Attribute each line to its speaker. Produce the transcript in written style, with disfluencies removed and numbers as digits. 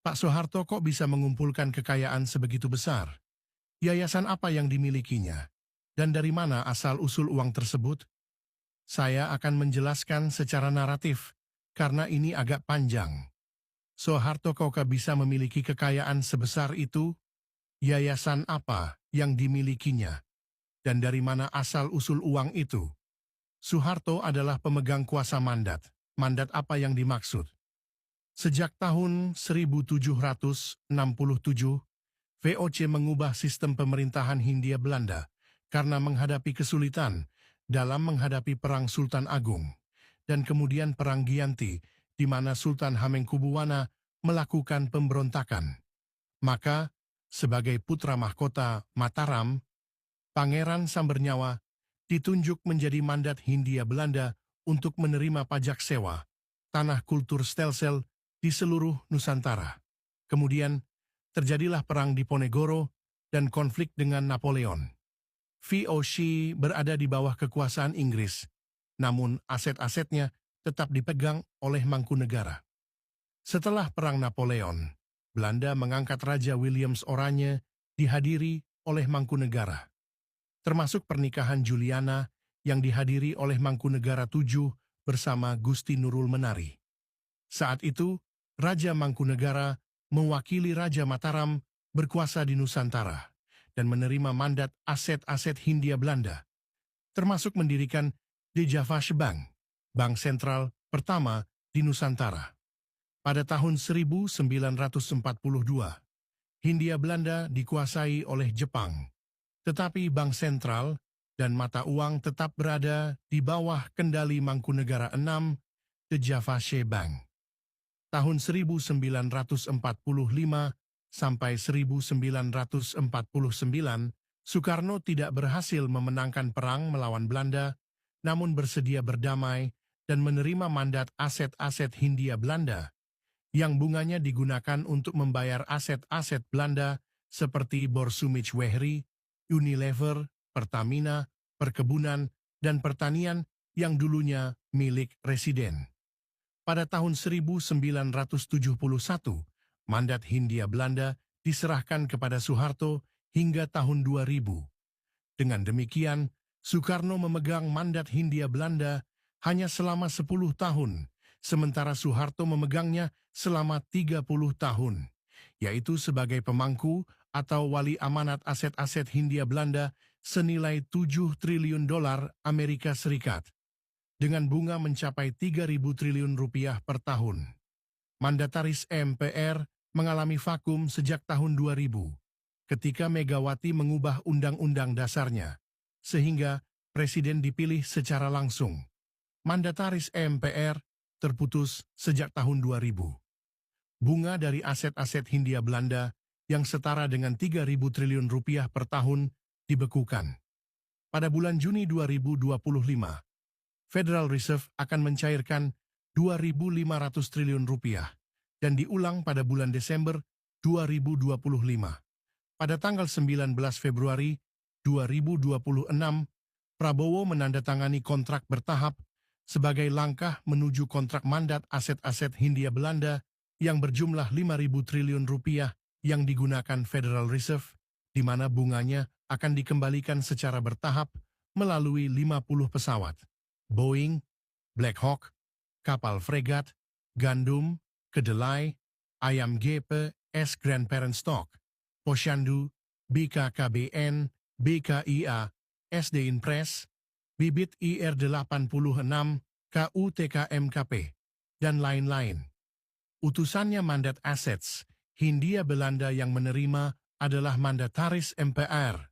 Speaker 1: Pak Soeharto kok bisa mengumpulkan kekayaan sebegitu besar? Yayasan apa yang dimilikinya? Dan dari mana asal-usul uang tersebut? Saya akan menjelaskan secara naratif, karena ini agak panjang. Soeharto kok bisa memiliki kekayaan sebesar itu? Yayasan apa yang dimilikinya? Dan dari mana asal-usul uang itu? Soeharto adalah pemegang kuasa mandat. Mandat apa yang dimaksud? Sejak tahun 1767, VOC mengubah sistem pemerintahan Hindia Belanda karena menghadapi kesulitan dalam menghadapi Perang Sultan Agung dan kemudian Perang Giyanti di mana Sultan Hamengkubuwana melakukan pemberontakan. Maka, sebagai putra mahkota Mataram, Pangeran Sambernyawa ditunjuk menjadi mandat Hindia Belanda untuk menerima pajak sewa tanah kultur stelsel di seluruh Nusantara. Kemudian, terjadilah perang di Ponegoro dan konflik dengan Napoleon. VOC berada di bawah kekuasaan Inggris, namun aset-asetnya tetap dipegang oleh Mangkunegara. Setelah Perang Napoleon, Belanda mengangkat Raja Williams Oranje dihadiri oleh Mangkunegara, termasuk pernikahan Juliana yang dihadiri oleh Mangkunegara VII bersama Gusti Nurul Menari. Saat itu, Raja Mangkunegara mewakili Raja Mataram berkuasa di Nusantara dan menerima mandat aset-aset Hindia Belanda, termasuk mendirikan De Javasche Bank, bank sentral pertama di Nusantara. Pada tahun 1942, Hindia Belanda dikuasai oleh Jepang, tetapi bank sentral dan mata uang tetap berada di bawah kendali Mangkunegara VI, De Javasche Bank. Tahun 1945 sampai 1949, Soekarno tidak berhasil memenangkan perang melawan Belanda, namun bersedia berdamai dan menerima mandat aset-aset Hindia Belanda, yang bunganya digunakan untuk membayar aset-aset Belanda seperti Borsumich-Wehry, Unilever, Pertamina, perkebunan, dan pertanian yang dulunya milik residen. Pada tahun 1971, mandat Hindia Belanda diserahkan kepada Soeharto hingga tahun 2000. Dengan demikian, Soekarno memegang mandat Hindia Belanda hanya selama 10 tahun, sementara Soeharto memegangnya selama 30 tahun, yaitu sebagai pemangku atau wali amanat aset-aset Hindia Belanda senilai 7 triliun dolar Amerika Serikat. Dengan bunga mencapai 3.000 triliun rupiah per tahun. Mandataris MPR mengalami vakum sejak tahun 2000, ketika Megawati mengubah undang-undang dasarnya, sehingga presiden dipilih secara langsung. Mandataris MPR terputus sejak tahun 2000. Bunga dari aset-aset Hindia Belanda yang setara dengan 3.000 triliun rupiah per tahun dibekukan. Pada bulan Juni 2025, Federal Reserve akan mencairkan 2.500 triliun rupiah dan diulang pada bulan Desember 2025. Pada tanggal 19 Februari 2026, Prabowo menandatangani kontrak bertahap sebagai langkah menuju kontrak mandat aset-aset Hindia Belanda yang berjumlah 5.000 triliun rupiah yang digunakan Federal Reserve, di mana bunganya akan dikembalikan secara bertahap melalui 50 pesawat. Boeing, Black Hawk, kapal fregat, Gandum, Kedelai, Ayam GP, S Grandparent Stock, Posyandu, BKKBN, BKIA, SD Impress, Bibit IR86, KUTKMKP, dan lain-lain. Utusannya mandat assets, Hindia Belanda yang menerima adalah mandataris MPR,